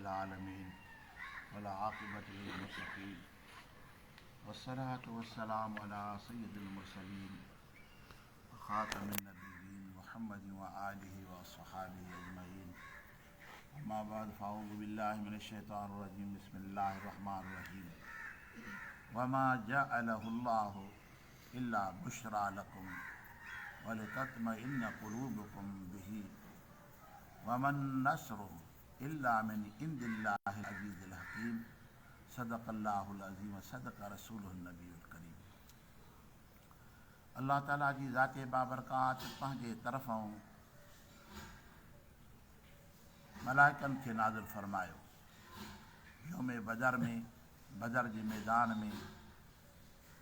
रब्बिल आलमीन वला आक़िबतु लिल मुत्तक़ीन वस्सलातु वस्सलामु अला सय्यिदिल मुरसलीन ख़ातमिन नबिय्यीन मुहम्मदिन व आलिहि व अस्हाबिहि अजमईन। अम्मा बाद फ़अऊज़ु बिल्लाहि मिनश शैतानिर रजीम। बिस्मिल्लाहिर रहमानिर रहीम। वमा जअलहुल्लाहु इल्ला बुश्रा लकुम वलितत्मइन्न क़ुलूबुकुम बिही वमन नस्रु इल्ला मिन इंदिल्लाहिल अज़ीज़िल हकीम। सदक़ल्लाहुल अज़ीम व सदक़ रसूलुहुन नबियुल करीम। अल्लाह ताला जी ज़ाते बाबरकात पंहिंजे तरफ़ों मलाइकनि खे नाज़िल फ़रमायो। यौम बदर में बदर जे मैदान में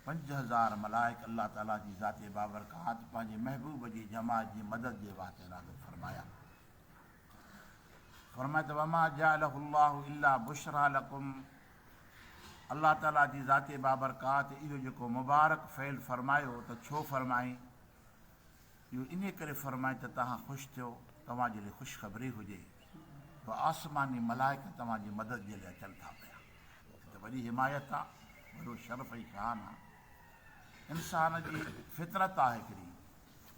5000 मलाइक अल्लाह ताला जी ज़ाते बाबरकात पंहिंजे महबूब जी जमात जी मदद जे वास्ते नाज़िल फ़रमाया। फरमाया त वमा जअलहुल्लाहु इल्ला बुश्रा लकुम। अल्लाह ताला जी ज़ाते बाबरकात इहो जेको मुबारक फ़ैल फ़रमायो त छो फ़रमाई? इहो इन करे फ़रमाई त तव्हां ख़ुशि थियो, तव्हांजे लाइ ख़ुशख़बरी हुजे त आसमानी मलाइक तव्हांजी मदद जे लाइ अचनि था पिया। त वॾी हिमायत आहे, वॾो शरफ़ ऐं शान आहे। इंसान जी फितरत आहे हिकिड़ी,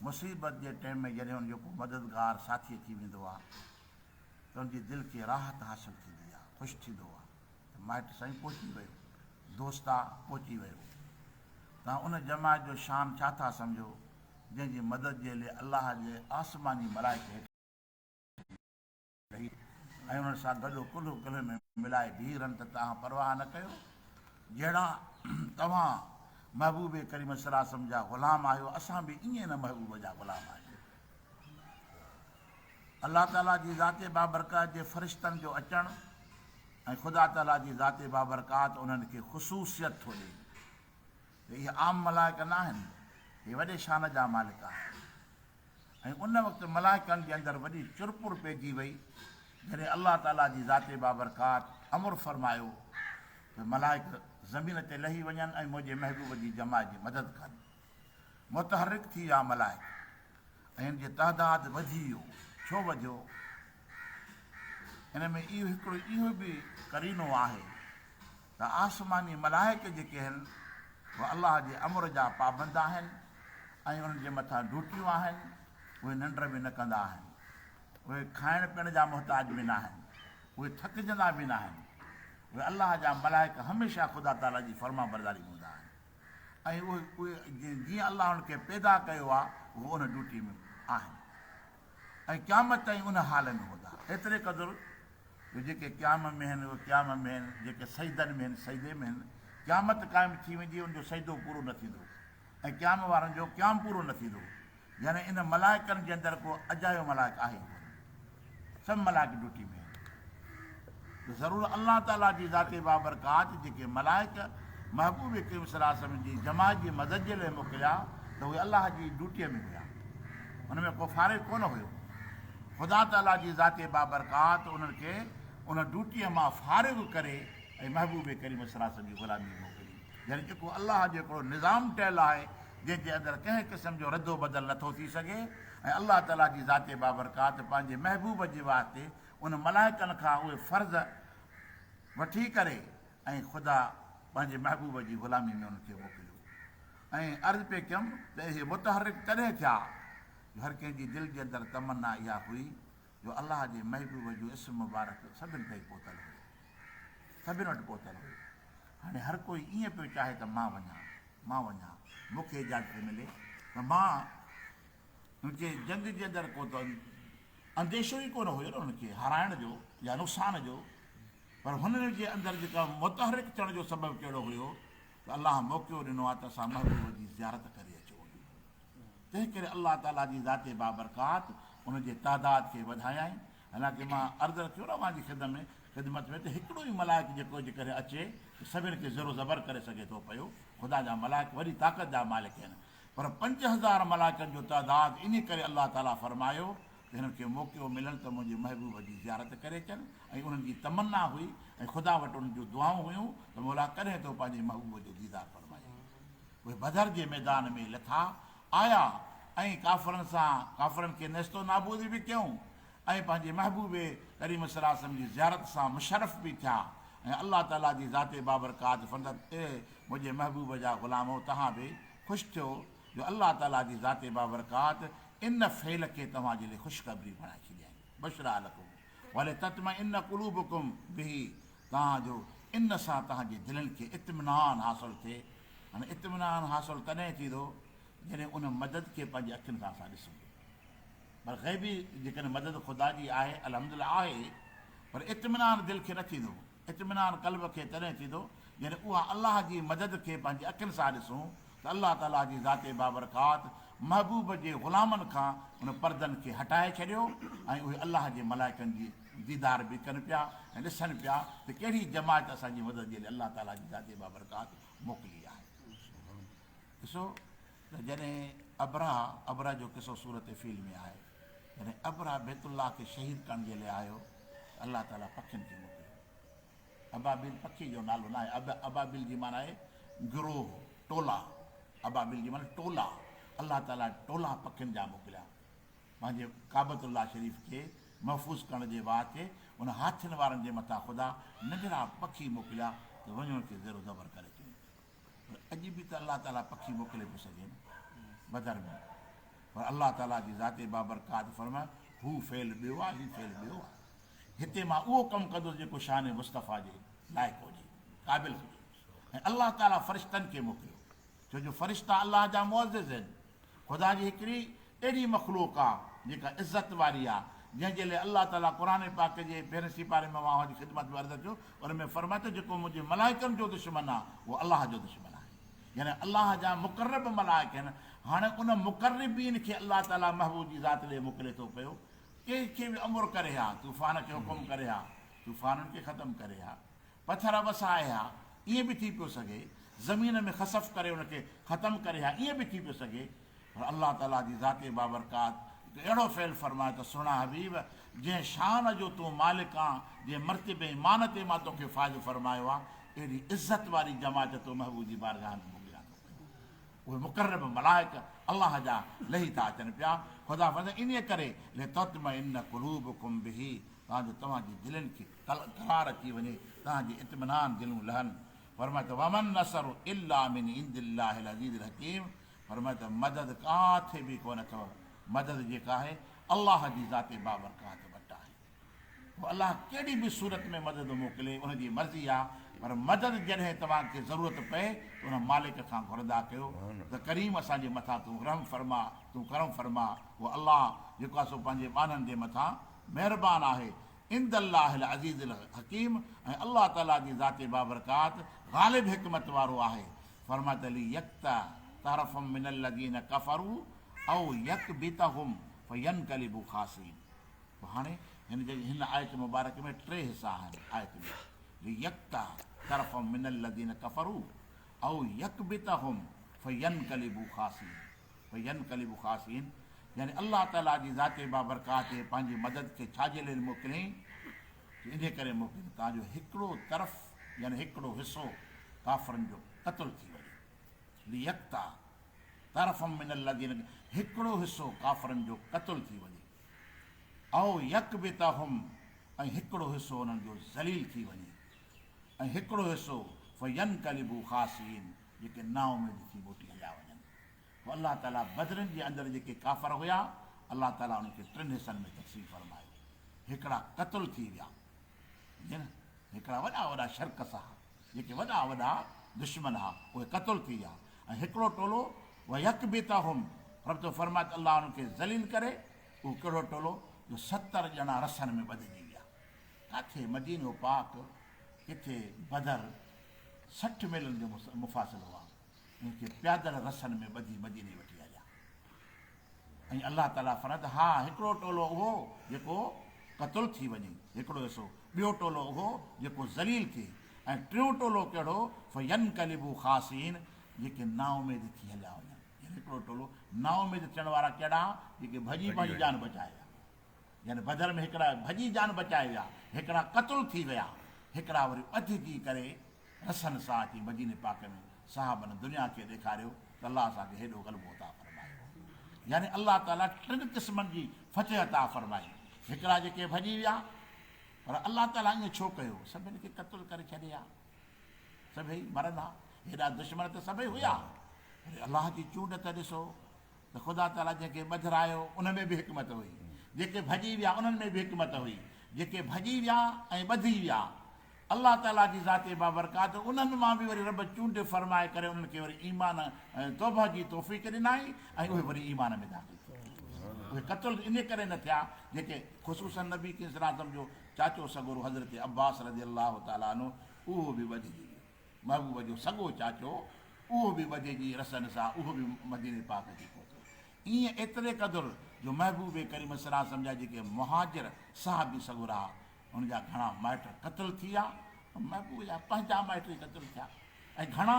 मुसीबत जे टाइम में जॾहिं उन जो को मददगार साथी अची वेंदो आहे त उनजी दिलि खे राहत हासिलु थींदी आहे, ख़ुशि थींदो आहे त माइट साईं पहुची वियो, दोस्त आहे पहुची वियो। तव्हां उन जमात जो शान छा था सम्झो जंहिंजी मदद जे लाइ अलाह जे आसमानी मलाइक रही ऐं उन्हनि सां गॾो कुल्ह कुल्ह में मिलाए बीह रहनि। त तव्हां परवाह न कयो, जहिड़ा तव्हां महबूब करीम सल्लल्लाहु अलैहि वसल्लम जा ग़ुलाम आहियो, असां बि ईअं न महबूब जा ग़ुलाम आहियूं। अल्लाह ताला जी ज़ाते बाबरकात जे फ़रिश्तनि जो अचणु ऐं ख़ुदा ताला जी ज़ाते बाबरकात उन्हनि खे ख़ुसूसियत थो ॾिए। इहे आम मलाइक न आहिनि, इहे वॾे शान जा मालिक आहिनि। ऐं उन वक़्तु मलाइकनि जे अंदरि वॾी चुरपुर पइजी वई जॾहिं अल्लाह ताला जी ज़ाते बाबरकात अमुर फ़रमायो त मलाइक ज़मीन ते लही वञनि ऐं मुंहिंजे महबूब जी जमात जी मदद कनि। मुतहरिक थी विया मलाइक ऐं हिन जी तइदाद वधी वियो। छो वधियो? हिन में इहो हिकिड़ो इहो बि करीनो आहे त आसमानी मलाइक जेके आहिनि उहे अलाह जे अमुर जा पाबंद आहिनि ऐं उन्हनि जे मथां ड्यूटियूं आहिनि। उहे निंड बि न कंदा आहिनि, उहे खाइण पीअण जा मुहताज बि न आहिनि, उहे थकिजंदा बि न आहिनि। उहे अलाह जा मलाइक हमेशह ख़ुदा ताला जी फर्मा बरदारी हूंदा आहिनि ऐं उहे जीअं अलाह उनखे पैदा कयो आहे उहे उन ड्यूटी में आहिनि ऐं क़यामत ताईं उन हाल में हूंदा। एतिरे क़दुरु जेके क़याम में आहिनि उहे क़याम में आहिनि, जेके सजदनि में आहिनि सजदे में आहिनि। क़यामत क़ाइमु थी वेंदी, उनजो सजदो पूरो न थींदो ऐं क़याम वारनि जो क़याम पूरो न थींदो। यानी इन मलाइकनि जे अंदरि को अजायो मलाइक आहे, सभु मलाइक ड्यूटी में आहिनि। त ज़रूरु अल्लाह ताला जी ज़ाते बाबरकात जेके मलाइक महबूब करीम सल्लल्लाहु अलैहि वसल्लम जी जमात जी मदद जे लाइ मोकिलिया त उहे अलाह जी ड्यूटीअ में हुया, हुन में को फारिग कोन हुयो। ख़ुदा ताला जी ज़ाते बाबरकात उन्हनि खे उन ड्यूटीअ मां फारिग करे ऐं महबूब करीम सल्लल्लाहु अलैहि वसल्लम जी ग़ुलामी मोकिली। यानी जेको अलाह जो हिकिड़ो निज़ाम ठहियलु आहे जंहिंजे अंदरि कंहिं क़िस्म जो रदो बदल नथो थी सघे ऐं अलाह ताला जी ज़ाते बाबरकात पंहिंजे महबूब जे वास्ते उन मलाइकनि खां उहे फ़र्ज़ वठी करे ऐं ख़ुदा पंहिंजे महबूब जी ग़ुलामी में उनखे मोकिलियो। ऐं अर्ज़ु पे कयुमि त इहे मुतहरिक तॾहिं थिया हर कंहिंजी दिलि जे अंदरि तमन्ना इहा हुई जो अलाह जे महबूब जो इस्म मुबारक सभिनि ताईं पहुतल हुयो, सभिनि वटि पहुतल हुयो। हाणे हर कोई ईअं पियो चाहे त मां वञा, मूंखे इजाज़त मिले त मां हुनजे जंग जे अंदरि को त अंदेशो ई कोन हुयो न हुनखे हाराइण जो या नुक़सान जो, पर हुन जे अंदरि जेका मुतहरिक थियण जो सबबु कहिड़ो हुयो त अलाह मौक़ो ॾिनो आहे त असां महबूब जी ज़ियारत करे अचूं। तंहिं करे अलाह ताला जी ज़ाते बाबरकात उनजे तइदाद खे वधायाई। हालांकि मां अर्ज़ु रखियो न पंहिंजी ख़िदमत में त हिकिड़ो ई मलाइक जेको जेकॾहिं अचे सभिनि खे ज़रो ज़बर करे सघे थो पियो। ख़ुदा जा मलाइक वॾी ताक़त जा मालिक आहिनि, पर 5000 मलाइकनि जो तइदाद इन करे अलाह ताला फ़रमायो त हिननि खे मौक़ो मिलनि त मुंहिंजे महबूब जी ज़ियारत करे अचनि। ऐं उन्हनि जी तमन्ना हुई ऐं ख़ुदा वटि उन्हनि जूं दुआऊं हुयूं त मौला कॾहिं तो पंहिंजे महबूब जो दीदार फ़रमाए। उहे बदर जे मैदान में लथा आया ऐं काफ़रनि खे नेस्तो नाबूद बि कयूं ऐं पंहिंजे महबूब करीम सल्लल्लाहु अलैहि वसल्लम जी ज़ियारत सां मुशरफ़ बि थिया ऐं अल्लाह ताला जी ज़ाते बाबरकात फंदत मुंहिंजे महबूब जा ग़ुलामो तव्हां बि ख़ुशि थियो जो अल्लाह ताला जी ज़ाते बाबरकात इन फ़ेल खे तव्हांजे लाइ ख़ुशख़बरी बणाए छॾी आहे बशरा लकुम वले ततमा इन कुलूबकुम बिही तव्हांजो इन सां तव्हांजे दिलनि खे इत्मिनान हासिलु थिए हाणे इत्मिनान हासिलु तॾहिं थींदो जॾहिं उन मदद खे पंहिंजे अखियुनि सां असां ॾिसूं पर ग़ैबी जेकॾहिं मदद ख़ुदा जी आहे अल्हम्दुलिल्लाह आहे पर इत्मिनान दिलि खे न थींदो इत्मिनान क़ल्ब खे तॾहिं थींदो जॾहिं उहा अलाह जी मदद खे पंहिंजे अखियुनि सां ॾिसूं त अल्लाह ताला जी ज़ाते बाबरकात महबूब जे ग़ुलामनि खां उन परदनि खे हटाए छॾियो ऐं उहे अलाह जे मलाइकनि जी दीदार बि कनि पिया ऐं ॾिसनि पिया त कहिड़ी जमात असांजी मदद जे लाइ अल्लाह ताला जी ज़ाते बाबरकात मोकिली आहे ॾिसो त जॾहिं अबरा जो किसो सूरत फ़ील में आहे जॾहिं अबरा बैतुल्लाह खे शहीद करण जे लाइ आयो त अल्लाह ताला पखियुनि खे मोकिलियो अबाबिल पखी जो नालो न आहे अबाबिल जी माना आहे गिरोह टोला अबाबिल जी माना टोला अल्लाह ताला टोला पखियुनि जा मोकिलिया पंहिंजे काबतुल्लाह शरीफ़ खे महफ़ूज़ करण जे वास्ते उन हाथियुनि वारनि जे मथां ख़ुदा नंढड़ा पखी मोकिलिया त वञण खे ज़ेरो ज़बर करे छॾियो पर अॼु बि त अल्लाह ताला पखी मोकिले पियो सघे न बदर में पर अल्लाह ताला जी ज़ाते बाबरकात फरमाए हू फेल ॿियो आहे ही फेल ॿियो आहे हिते मां उहो कमु कंदुसि जेको शान मुस्तफ़ा जे लाइक़ु हुजे क़ाबिल हुजे ऐं अल्लाह ताला फ़रिश्तनि खे मोकिलियो छो जो फ़रिश्ता अल्लाह जा मुअज़्ज़िज़ आहिनि ख़ुदा जी हिकिड़ी अहिड़ी मख़लूक आहे जेका इज़त वारी आहे जंहिंजे लाइ अल्लाह ताला क़ुर पाक जे पहिरें सिपारे में मां जी ख़िदमत में अर्ज़ु कयो उन में फरमाए थो जेको मुंहिंजे मलाइकनि जो दुश्मन आहे उहो अल्लाह जो दुश्मन आहे यानी अल्लाह जा मुक़र्रब मलाइक आहिनि हाणे उन मुक़र्रबीन खे अल्लाह ताला महबूब जी ज़ात ॾे मोकिले थो पियो कंहिंखे बि अमुरु करे हा तूफ़ान खे हुकुम करे हा तूफ़ाननि खे ख़तमु करे हा पथर वसाए हा ईअं बि थी पियो सघे ज़मीन में ख़सफ़ करे उनखे ख़तमु करे हा ईअं बि थी पियो सघे पर अल्लाह ताला जी ज़ाते बाबरकात अहिड़ो फ़ैल फरमाए त सुहिणा हबीब जंहिं शान जो तूं मालिक आहे जंहिं मर्तबे ईमान ते मां तोखे फ़ाइदो फरमायो आहे अहिड़ी इज़त वारी जमात तूं महबूब जी बारगाह में मोकिलिया थो उहे मुक़र्रब मलाइक अल्लाह जा लही था अचनि पिया ख़ुदा फरमाए इन करे ले तत्म इन कुलूबकुम बिही तव्हांजो तव्हांजी दिलनि खे करार अची वञे तव्हांजी इत्मिनान दिलूं लहनि फरमाए त वमन नसरु इल्ला मिन इंदिल्लाहिल अज़ीज़िल हकीम फरमाए त मदद काथे बि कोन अथव मदद जेका आहे अल्लाह जी ज़ाते बाबरकात वटि आहे पोइ अल्लाह कहिड़ी बि सूरत में मदद मोकिले उनजी मर्ज़ी आहे पर मदद जॾहिं तव्हांखे ज़रूरत पए त उन मालिक खां घुरंदा कयो त करीम असांजे मथां तूं रहम फरमा तूं करम फरमा उहो अल्लाह जेको आहे सो पंहिंजे ॿारनि जे मथां महिरबानी आहे इंदल्लाहिल अज़ीज़िल हकीम ऐं अल्लाह ताला जी ज़ाते बाबरकात ग़ालिब हिकमत वारो आहे फरमात अली यक्ता तरफ़म मिनल लज़ीन कफ़रू औ यकबितहुम फयनकलिबु ख़ासिन हाणे हिन आयत मुबारक में टे हिसा आहिनि आयत में यक्ता तरफ़म मिनल लज़ीन कफ़रू औ यकबितहुम फयनकलिबु ख़ासिन यानी अल्लाह ताला जी ज़ाते बाबरकात पंहिंजी मदद खे छाजे लाइ मोकिलियईं इन करे मोकिलियईं तव्हांजो हिकिड़ो तरफ़ यानी हिकिड़ो हिसो काफ़रनि जो क़त्ल थी वञे लियक्ता तरफ़म मिनल लज़ीन हिकिड़ो हिसो काफ़रनि जो क़त्ल थी वञे औ यकबितहुम ऐं हिकिड़ो हिसो उन्हनि जो ज़लील थी वञे ऐं हिकिड़ो हिसो फयनकलिबु ख़ासिन जेके नाउमीद थी मोटी हलिया वञनि पोइ अल्लाह ताला बदरनि जे अंदरि जेके काफ़र हुया अल्लाह ताला उनखे टिनि हिसनि में तक़सीम फरमायो हिकिड़ा क़त्ल थी विया हिकिड़ा वॾा वॾा शर्कस हुआ जेके वॾा वॾा दुश्मन हुआ उहे क़त्ल थी विया ऐं हिकिड़ो टोलो उहा यकबितहुम रब तो फरमाए अल्लाह उनखे ज़लील करे उहो कहिड़ो टोलो जो 70 ॼणा रसनि में ॿधिजी विया किथे मदीनो पाक किथे बदर 60 मीलनि जो मुफ़ासिलो आहे उनखे प्यादल रसनि में ॿधी मदीने वठी हलिया ऐं अल्लाह ताला फरमाए त हा हिकिड़ो टोलो उहो जेको क़त्ल थी वञे हिकिड़ो हिसो ॿियो टोलो उहो जेको ज़लील थिए ऐं टियों टोलो कहिड़ो फयनकलिबु ख़ासिन जेके नाउमीद थी हलिया वञनि हिकिड़ो टोलो नाउमीद थियण वारा कहिड़ा जेके भॼी पंहिंजी जान बचाए विया यानी बदर में हिकिड़ा भॼी जान बचाए विया हिकिड़ा क़त्ल थी विया हिकिड़ा वरी ॿधिजी करे रसनि सां अची मदीने पाक में साहबनि दुनिया खे ॾेखारियो त अल्लाह असांखे हेॾो ग़लबो अता फरमायो यानी अल्लाह ताला 3 क़िस्मनि जी फतह अता फरमाई हिकिड़ा जेके भॼी विया पर अलाह ताला ईअं छो कयो सभिनी खे क़त्ल करे छॾिया सभई मरंदा हेॾा दुश्मन त सभई हुआ पर अलाह जी चूंड त ॾिसो त ख़ुदा ताला जंहिंखे ॿधरायो उन में बि हिकमत हुई जेके भॼी विया उन्हनि में बि हिकमत हुई जेके भॼी विया ऐं ॿधी विया अलाह ताला जी ज़ाते बाबरकात उन्हनि मां बि वरी रब चूंड फरमाए करे उन्हनि खे वरी ईमान ऐं तौबा जी तौफ़ीक़ ॾिनाई ऐं उहे वरी ईमान में दाख़िल थिया उहे क़त्ल इन करे न थिया जेके ख़ुशूसन नबी के सलाम जो चाचो सगोरो हज़रत अब्बास रज़ी अल्लाह ताला अन्हु उहो बि वधिजी वियो महबूब जो सॻो चाचो उहो बि वधिजी रसनि सां उहो बि मदीने पाक जी पहुतो ईअं एतिरे क़दुरु जो महबूब करीम सलाम जा जेके मुहाजिर साहबी सगोरा हुनजा घणा माइट क़त्ल थी विया महबूब जा पंहिंजा माइट ई क़त्ल थिया ऐं घणा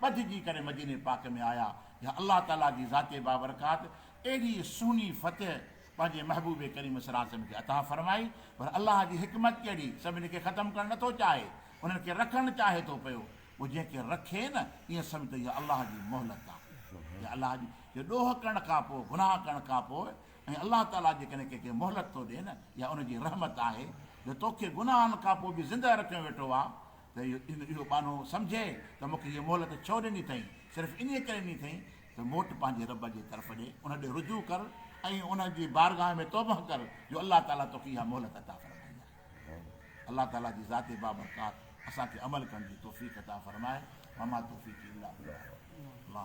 ॿधिजी करे मदीने पाक में आया या अल्लाह ताला जी ज़ाते बाबरकात एॾी सुहिणी फतेह पंहिंजे महबूब करीम सलाम खे अता फरमाई पर अल्लाह जी हिकमत कहिड़ी सभिनी खे ख़तमु करणु नथो चाहे उन्हनि खे रखणु चाहे थो पियो उहो जंहिंखे रखे न ईअं सम्झ त इहा अल्लाह जी मोहलत आहे अल्लाह जी ॾोह करण खां पोइ गुनाह करण खां पोइ ऐं अल्लाह ताला जेकॾहिं कंहिंखे मोहलत थो ॾिए न इहा उनजी रहमत आहे जो तोखे गुनाहनि खां पोइ बि ज़िंदा रखियो वेठो आहे त इहो बानो सम्झे त मूंखे इहा मोहलत छो ॾिनी अथई सिर्फ़ु इन करे ॾिनी अथई त मोट पंहिंजे रब जे तरफ़ ॾे उन ॾे रुजू कर ऐं उनजी बारगाह में तौबह कर जो अल्लाह ताला तोखे इहा मोहलत अता फरमाई आहे अल्लाह ताला जी ज़ाते बाबरकात असांखे अमल करण जी तौफ़ीक़ अता फरमाए वमा तौफ़ीक़ इल्ला बिल्लाह।